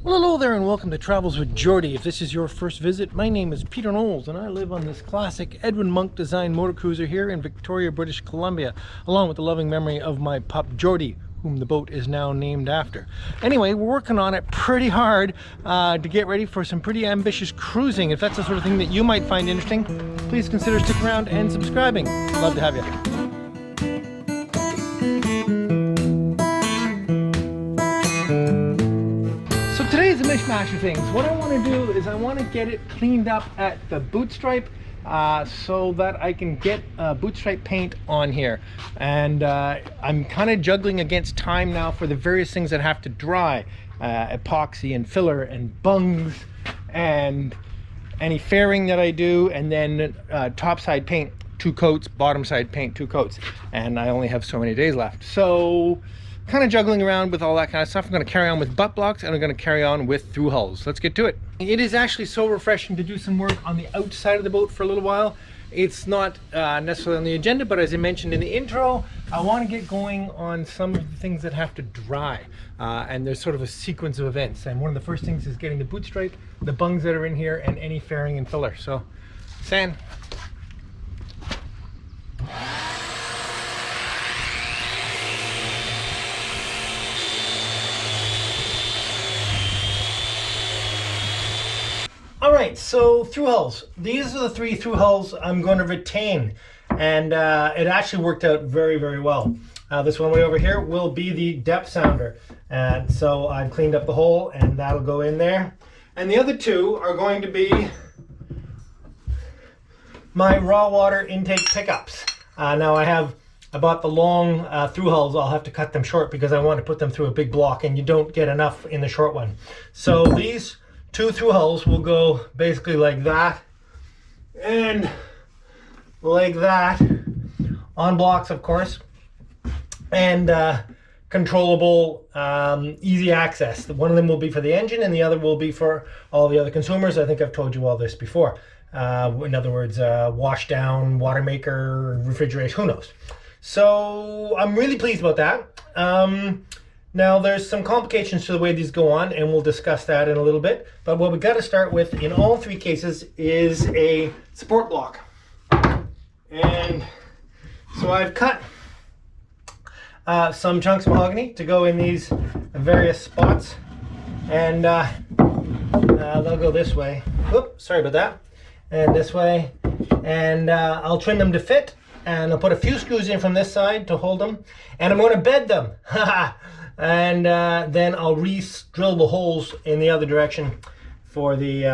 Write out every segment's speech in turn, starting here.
Well, hello there and welcome to Travels with Geordie. If this is your first visit, my name is Peter Knowles and I live on this classic Edwin Monk design motor cruiser here in Victoria, British Columbia, along with the loving memory of my pup Geordie, whom the boat is now named after. Anyway, we're working on it pretty hard to get ready for some pretty ambitious cruising. If that's the sort of thing that you might find interesting, please consider sticking around and subscribing. Love to have you. Today's a mishmash of things. What I want to do is I want to get it cleaned up at the boot stripe so that I can get boot stripe paint on here. And I'm kind of juggling against time now for the various things that have to dry. Epoxy and filler and bungs and any fairing that I do, and then top side paint 2 coats, bottom side paint 2 coats. And I only have so many days left. So kind of juggling around with all that kind of stuff. I'm going to carry on with butt blocks and I'm going to carry on with through hulls. Let's get to it. It is actually so refreshing to do some work on the outside of the boat for a little while. It's not necessarily on the agenda, but as I mentioned in the intro, I want to get going on some of the things that have to dry. And there's sort of a sequence of events. And one of the first things is getting the boot stripe, the bungs that are in here, and any fairing and filler. So, sand. All right, so through hulls. These are the 3 through hulls I'm going to retain, and it actually worked out very, very well. This one way over here will be the depth sounder, and so I've cleaned up the hole, and that'll go in there. And the other 2 are going to be my raw water intake pickups. Now I bought the long through hulls. I'll have to cut them short because I want to put them through a big block, and you don't get enough in the short one. So these 2 through hulls will go basically like that and like that, on blocks of course, and controllable, easy access. One of them will be for the engine and the other will be for all the other consumers. I think I've told you all this before. In other words, wash down, water maker, refrigeration, who knows. So I'm really pleased about that. Now there's some complications to the way these go on, and we'll discuss that in a little bit. But what we got to start with in all 3 cases is a support block. And so I've cut some chunks of mahogany to go in these various spots, and they'll go this way. Oops, sorry about that. And this way, and I'll trim them to fit, and I'll put a few screws in from this side to hold them, and I'm going to bed them. And then I'll re-drill the holes in the other direction for the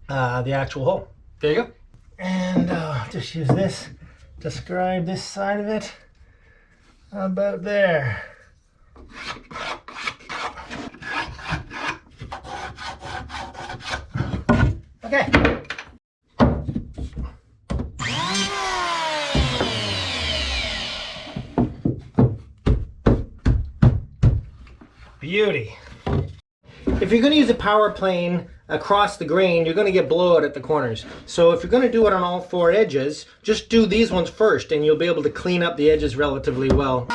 actual hole. There you go. And just use this to scribe this side of it about there. Okay. Beauty. If you're going to use a power plane across the grain, you're going to get blowout at the corners. So if you're going to do it on all 4 edges, just do these ones first and you'll be able to clean up the edges relatively well.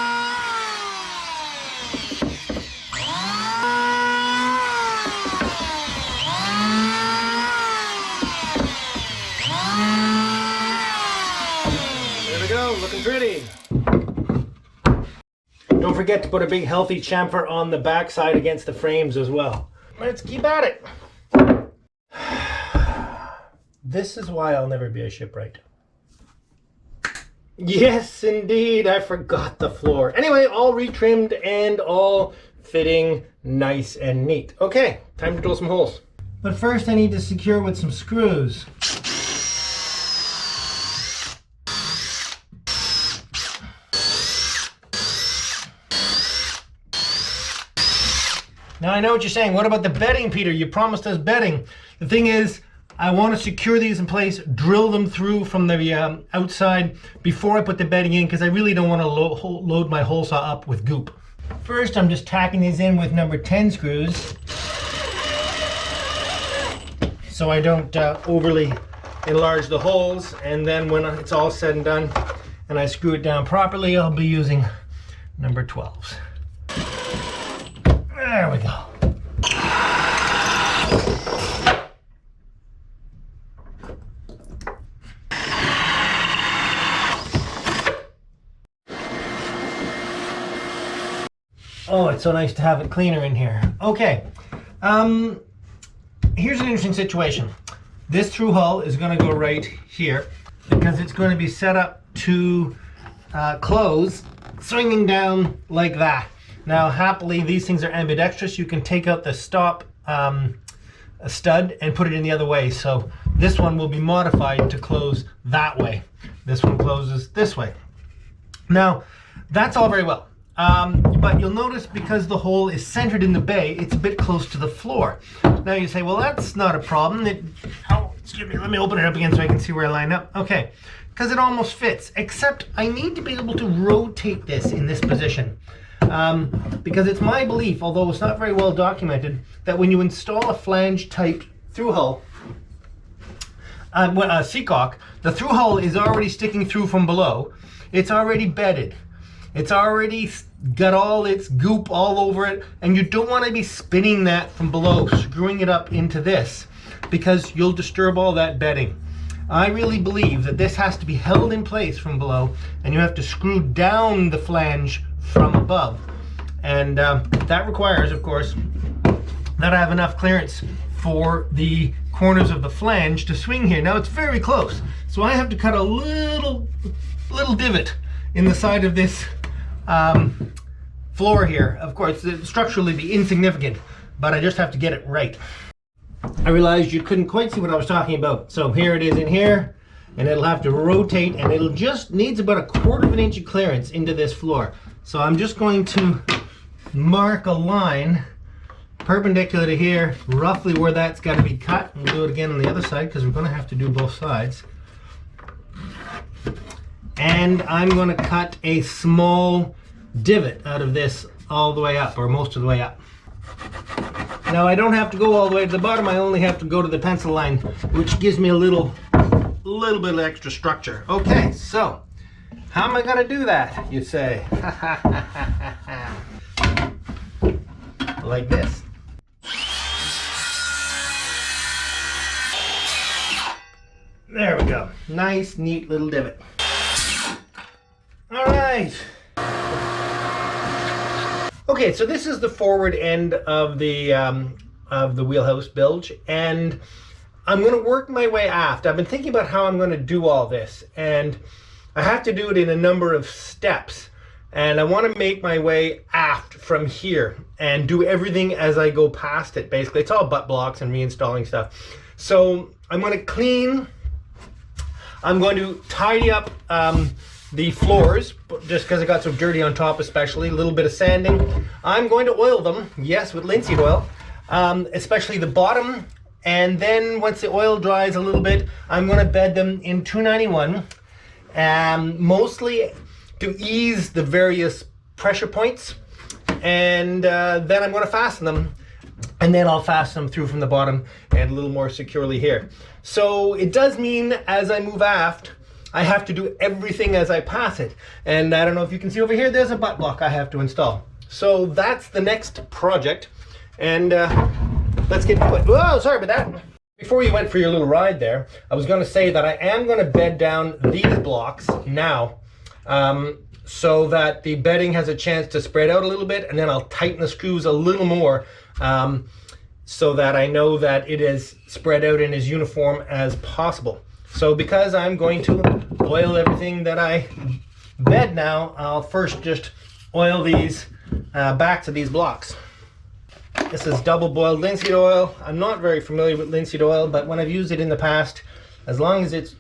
There we go, looking pretty. Don't forget to put a big healthy chamfer on the back side against the frames as well. Let's keep at it. This is why I'll never be a shipwright. Yes, indeed, I forgot the floor. Anyway, all retrimmed and all fitting nice and neat. Okay, time to drill some holes. But first I need to secure with some screws. Now I know what you're saying, what about the bedding, Peter? You promised us bedding. The thing is, I want to secure these in place, drill them through from the outside before I put the bedding in, because I really don't want to load my hole saw up with goop. First, I'm just tacking these in with number 10 screws, so I don't overly enlarge the holes, and then when it's all said and done and I screw it down properly, I'll be using number 12s. There we go. Oh, it's so nice to have it cleaner in here. Okay, here's an interesting situation. This through hull is going to go right here because it's going to be set up to close, swinging down like that. Now, happily, these things are ambidextrous. You can take out the stop stud and put it in the other way. So this one will be modified to close that way. This one closes this way. Now, that's all very well. But you'll notice because the hole is centered in the bay, it's a bit close to the floor. Now you say, well, that's not a problem. Excuse me, let me open it up again so I can see where I line up. Okay, because it almost fits, except I need to be able to rotate this in this position. Because it's my belief, although it's not very well documented, that when you install a flange type through hull, Seacock, the through hull is already sticking through from below. It's already bedded. It's already got all its goop all over it, and you don't want to be spinning that from below, screwing it up into this, because you'll disturb all that bedding. I really believe that this has to be held in place from below, and you have to screw down the flange from above. And that requires, of course, that I have enough clearance for the corners of the flange to swing here. Now it's very close, so I have to cut a little divot in the side of this floor here. Of course, it'll structurally be insignificant, but I just have to get it right. I realized you couldn't quite see what I was talking about. So here it is in here, and it'll have to rotate, and it'll just needs about 1/4 of an inch of clearance into this floor. So I'm just going to mark a line perpendicular to here, roughly where that's got to be cut. We'll do it again on the other side because we're going to have to do both sides. And I'm going to cut a small divot out of this all the way up, or most of the way up. Now I don't have to go all the way to the bottom, I only have to go to the pencil line, which gives me a little bit of extra structure. Okay, so how am I going to do that, you say? Like this. There we go. Nice, neat little divot. All right. Okay, so this is the forward end of the wheelhouse bilge, and I'm going to work my way aft. I've been thinking about how I'm going to do all this, and I have to do it in a number of steps. And I want to make my way aft from here and do everything as I go past it, basically. It's all butt blocks and reinstalling stuff. So I'm going to clean, I'm going to tidy up the floors, just because it got so dirty on top especially, a little bit of sanding. I'm going to oil them, yes, with linseed oil, especially the bottom. And then once the oil dries a little bit, I'm going to bed them in 291, mostly to ease the various pressure points, and then I'm going to fasten them, and then I'll fasten them through from the bottom and a little more securely here. So it does mean as I move aft, I have to do everything as I pass it. And I don't know if you can see over here, there's a butt block I have to install. So that's the next project, and let's get to it. Whoa, sorry about that. Before you went for your little ride there, I was going to say that I am going to bed down these blocks now, so that the bedding has a chance to spread out a little bit, and then I'll tighten the screws a little more, so that I know that it is spread out and as uniform as possible. So because I'm going to oil everything that I bed now, I'll first just oil these backs of these blocks. This is double boiled linseed oil. I'm not very familiar with linseed oil, but when I've used it in the past, as long as it's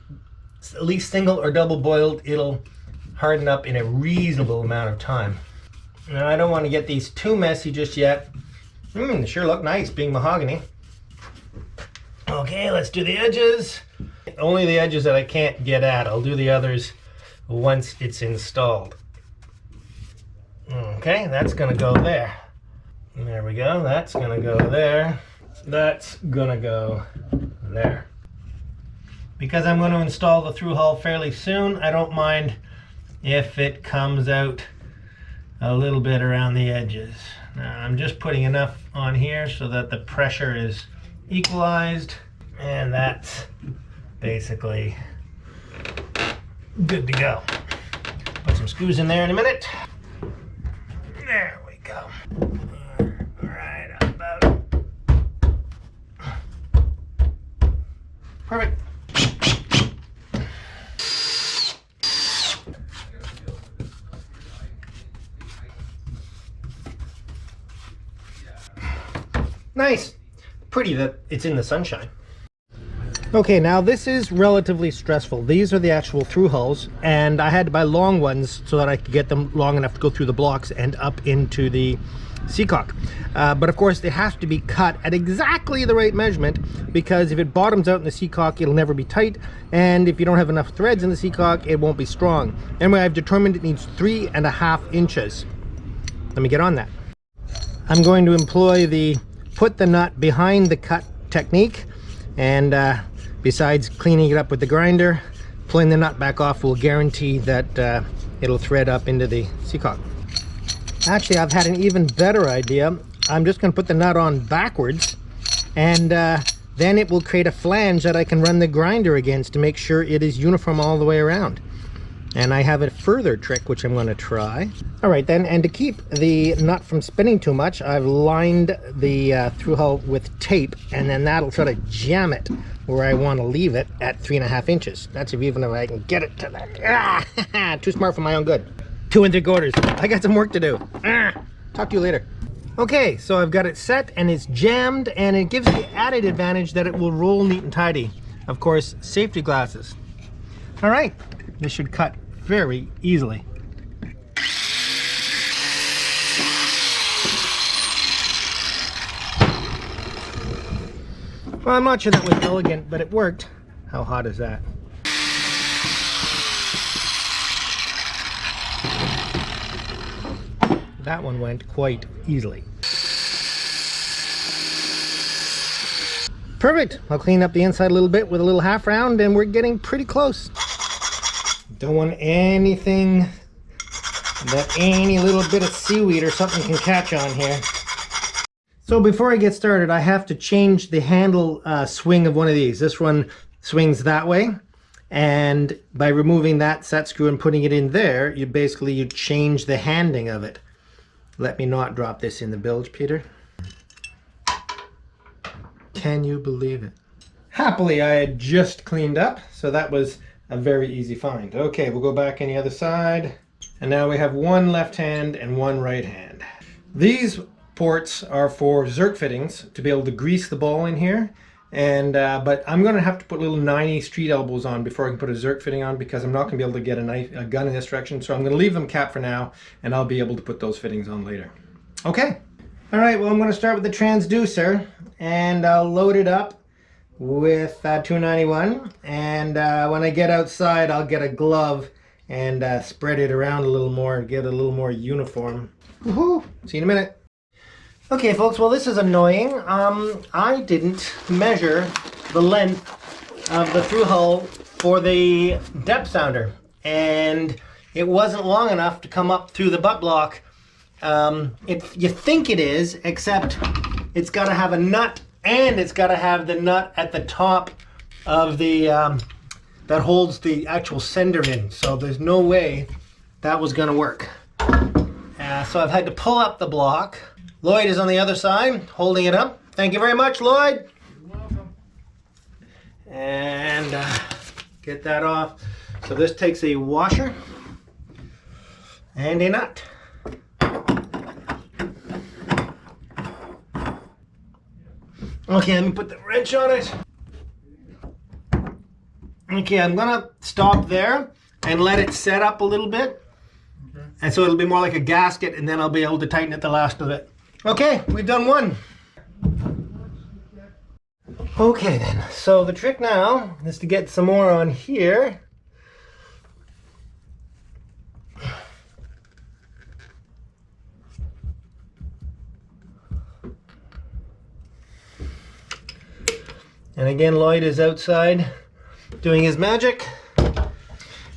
at least single or double boiled, it'll harden up in a reasonable amount of time. Now I don't want to get these too messy just yet. They sure look nice being mahogany. Okay, let's do the edges. Only the edges that I can't get at. I'll do the others once it's installed. Okay, that's gonna go there. There we go, that's gonna go there. That's gonna go there. Because I'm going to install the through hull fairly soon, I don't mind if it comes out a little bit around the edges. Now I'm just putting enough on here so that the pressure is equalized, and that's basically good to go. Put some screws in there in a minute. There we go. Right about. Perfect. Nice. Pretty that it's in the sunshine. Okay, now this is relatively stressful. These are the actual through hulls, and I had to buy long ones so that I could get them long enough to go through the blocks and up into the Seacock. But of course they have to be cut at exactly the right measurement, because if it bottoms out in the Seacock, it'll never be tight, and if you don't have enough threads in the Seacock, it won't be strong. Anyway, I've determined it needs 3.5 inches. Let me get on that. I'm going to employ the put the nut behind the cut technique, and besides cleaning it up with the grinder, pulling the nut back off will guarantee that it'll thread up into the Seacock. Actually, I've had an even better idea. I'm just going to put the nut on backwards, and then it will create a flange that I can run the grinder against to make sure it is uniform all the way around. And I have a further trick which I'm going to try. All right then, and to keep the nut from spinning too much, I've lined the through hull with tape, and then that'll sort of jam it where I want to leave it at 3.5 inches. That's even if I can get it to that. Too smart for my own good. 2 3/4. I got some work to do. Talk to you later. Okay, so I've got it set and it's jammed, and it gives the added advantage that it will roll neat and tidy. Of course, safety glasses. All right, this should cut very easily. Well, I'm not sure that was elegant, but it worked. How hot is that? That one went quite easily. Perfect. I'll clean up the inside a little bit with a little half round, and we're getting pretty close. Don't want anything that any little bit of seaweed or something can catch on here. So before I get started, I have to change the handle swing of one of these. This one swings that way, and by removing that set screw and putting it in there, you change the handing of it. Let me not drop this in the bilge, Peter. Can you believe it? Happily, I had just cleaned up, so that was a very easy find. Okay, we'll go back on the other side. And now we have one left hand and one right hand. These ports are for Zerk fittings to be able to grease the ball in here. And but I'm going to have to put little 90 street elbows on before I can put a Zerk fitting on, because I'm not going to be able to get a gun in this direction. So I'm going to leave them capped for now, and I'll be able to put those fittings on later. Okay. All right, well, I'm going to start with the transducer, and I'll load it up with 291. And when I get outside, I'll get a glove and spread it around a little more, get a little more uniform. Woohoo! See you in a minute. Okay, folks, well, this is annoying. I didn't measure the length of the through hull for the depth sounder, and it wasn't long enough to come up through the butt block. You think it is, except it's got to have a nut, and it's got to have the nut at the top of the that holds the actual sender in. So there's no way that was going to work. So I've had to pull up the block. Lloyd is on the other side, holding it up. Thank you very much, Lloyd. You're welcome. And get that off. So this takes a washer and a nut. Okay, let me put the wrench on it. Okay, I'm gonna stop there and let it set up a little bit. Okay. And so it'll be more like a gasket, and then I'll be able to tighten it the last of it. Okay, we've done one. Okay then, so the trick now is to get some more on here. And again, Lloyd is outside doing his magic.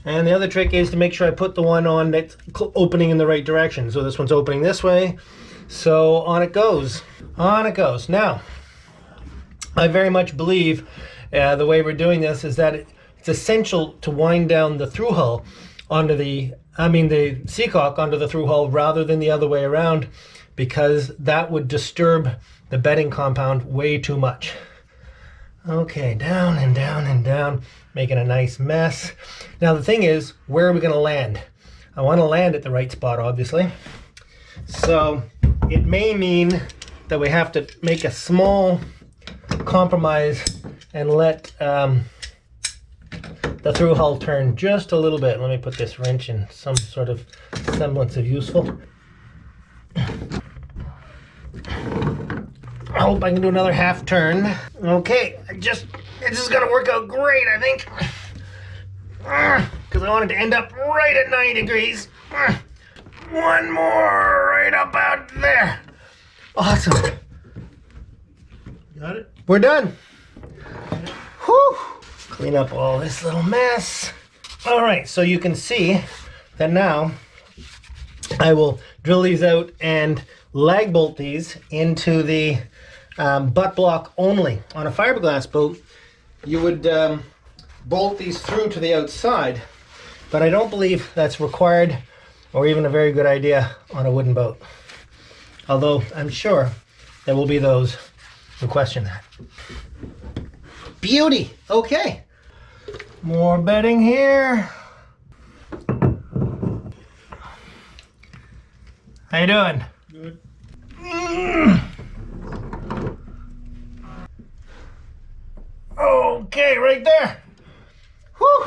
And the other trick is to make sure I put the one on that's opening in the right direction. So this one's opening this way. So on it goes. On it goes. Now, I very much believe the way we're doing this is that it's essential to wind down the through hull onto the Seacock onto the through hull rather than the other way around, because that would disturb the bedding compound way too much. Okay, down and down and down, making a nice mess. Now the thing is, where are we going to land? I want to land at the right spot, obviously. So it may mean that we have to make a small compromise and let the through hull turn just a little bit. Let me put this wrench in some sort of semblance of useful. I hope I can do another half turn. Okay, it's just gonna work out great, I think. Because I want it to end up right at 90 degrees. One more right up out there. Awesome. Got it? We're done. Whew. Clean up all this little mess. All right, so you can see that now I will drill these out and lag bolt these into the butt block only. On a fiberglass boat, you would bolt these through to the outside, but I don't believe that's required or even a very good idea on a wooden boat. Although I'm sure there will be those who question that. Beauty. Okay. More bedding here. How you doing? Good. Okay, right there. Whew.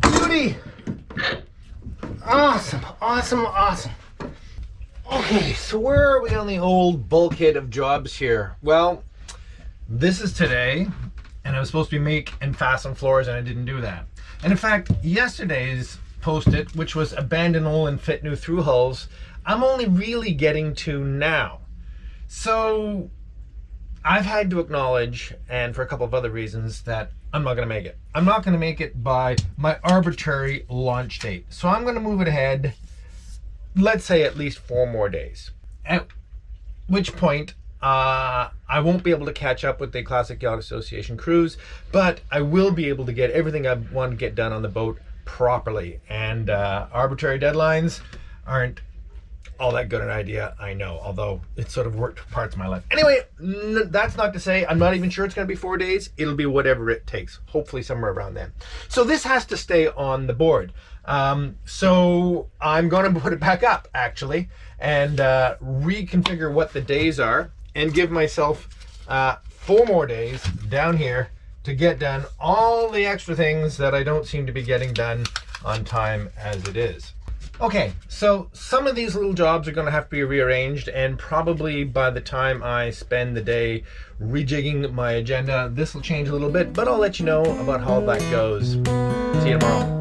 Beauty. Awesome, awesome, awesome. Okay, so where are we on the old bulkhead of jobs here? Well, this is today, and I was supposed to be make and fasten floors, and I didn't do that. And in fact, yesterday's post-it, which was abandon old and fit new through hulls, I'm only really getting to now. So I've had to acknowledge, and for a couple of other reasons, that I'm not going to make it. I'm not going to make it by my arbitrary launch date. So I'm going to move it ahead, let's say at least 4 more days. At which point, I won't be able to catch up with the Classic Yacht Association cruise, but I will be able to get everything I want to get done on the boat properly. And arbitrary deadlines aren't all that good an idea, I know, although it sort of worked for parts of my life. Anyway, that's not to say I'm not even sure it's going to be 4 days. It'll be whatever it takes, hopefully somewhere around then. So this has to stay on the board. So I'm going to put it back up, actually, and reconfigure what the days are and give myself 4 more days down here to get done all the extra things that I don't seem to be getting done on time as it is. Okay, so some of these little jobs are going to have to be rearranged, and probably by the time I spend the day rejigging my agenda, this will change a little bit, but I'll let you know about how that goes. See you tomorrow.